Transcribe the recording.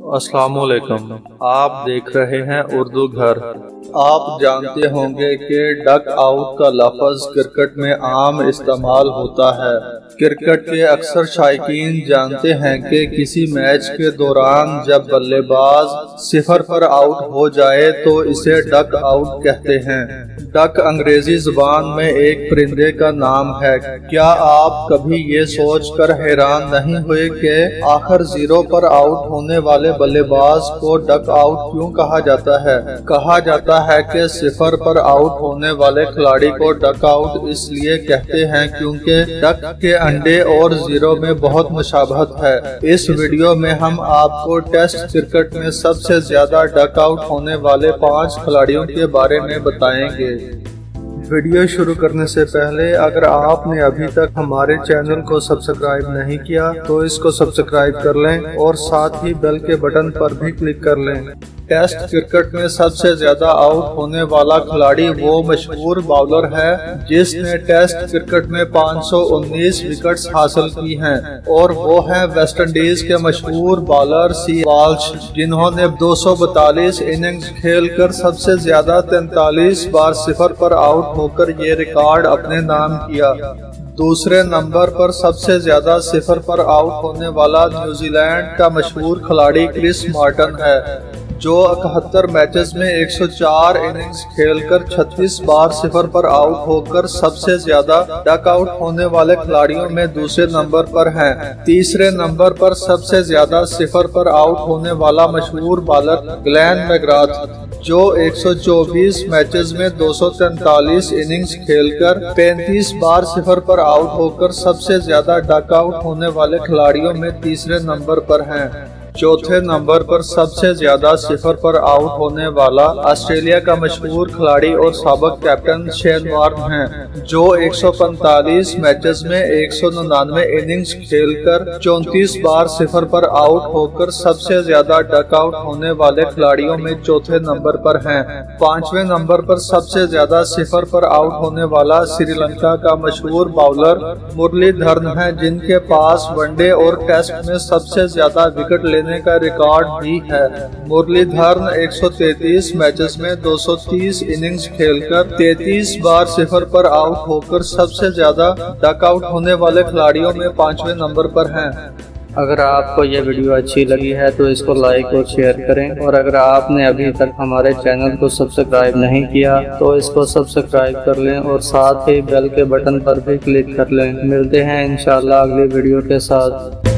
अस्सलाम वालेकुम। आप देख रहे हैं उर्दू घर। आप जानते होंगे कि डक आउट का लफ्ज क्रिकेट में आम इस्तेमाल होता है। क्रिकेट के अक्सर शायकीन जानते हैं कि किसी मैच के दौरान जब बल्लेबाज 0 पर आउट हो जाए तो इसे डक आउट कहते हैं। डक अंग्रेजी जुबान में एक परिंदे का नाम है। क्या आप कभी ये सोचकर हैरान नहीं हुए कि आखिर 0 पर आउट होने वाले बल्लेबाज को डक आउट क्यों कहा जाता है? कहा जाता है कि 0 पर आउट होने वाले खिलाड़ी को डक आउट इसलिए कहते हैं क्योंकि डक के अंडे और 0 में बहुत मुशाबहत है। इस वीडियो में हम आपको टेस्ट क्रिकेट में सबसे ज्यादा डक आउट होने वाले 5 खिलाड़ियों के बारे में बताएंगे। वीडियो शुरू करने से पहले अगर आपने अभी तक हमारे चैनल को सब्सक्राइब नहीं किया तो इसको सब्सक्राइब कर लें और साथ ही बेल के बटन पर भी क्लिक कर लें। टेस्ट क्रिकेट में सबसे ज्यादा आउट होने वाला खिलाड़ी वो मशहूर बॉलर है जिसने टेस्ट क्रिकेट में 519 विकेट्स हासिल की हैं और वो है वेस्ट इंडीज के मशहूर बॉलर सी वाल्श, जिन्होंने 242 इनिंग्स खेलकर सबसे ज्यादा 43 बार 0 पर आउट होकर ये रिकॉर्ड अपने नाम किया। दूसरे नंबर पर सबसे ज्यादा 0 पर आउट होने वाला न्यूजीलैंड का मशहूर खिलाड़ी क्रिस मार्टन है, जो 71 मैचेस में 104 इनिंग्स खेलकर 36 बार 0 पर आउट होकर सबसे ज्यादा डक आउट होने वाले खिलाड़ियों में दूसरे नंबर पर हैं। तीसरे नंबर पर सबसे ज्यादा 0 पर आउट होने वाला मशहूर बॉलर ग्लेन मैकग्राथ, जो 124 मैचेस में 243 इनिंग्स खेलकर 35 बार 0 पर आउट होकर सबसे ज्यादा डक आउट होने वाले खिलाड़ियों में तीसरे नंबर पर हैं। चौथे नंबर पर सबसे ज्यादा 0 पर आउट होने वाला ऑस्ट्रेलिया का मशहूर खिलाड़ी और साबिक कैप्टन शेन वॉर्न है, जो 145 मैचेस में 199 इनिंग्स खेलकर 34 बार 0 पर आउट होकर सबसे ज्यादा डक आउट होने वाले खिलाड़ियों में चौथे नंबर पर हैं। पांचवें नंबर पर सबसे ज्यादा 0 पर आउट होने वाला श्रीलंका का मशहूर बॉलर मुरलीधरन है, जिनके पास वनडे और टेस्ट में सबसे ज्यादा विकेट का रिकॉर्ड भी है। मुरलीधरन 133 मैचेस में 230 इनिंग्स खेलकर 33 बार 0 पर आउट होकर सबसे ज्यादा डक आउट होने वाले खिलाड़ियों में 5वें नंबर पर हैं। अगर आपको यह वीडियो अच्छी लगी है तो इसको लाइक और शेयर करें, और अगर आपने अभी तक हमारे चैनल को सब्सक्राइब नहीं किया तो इसको सब्सक्राइब कर लें और साथ ही बेल के बटन पर भी क्लिक कर लें। मिलते हैं इंशाल्लाह अगली वीडियो के साथ।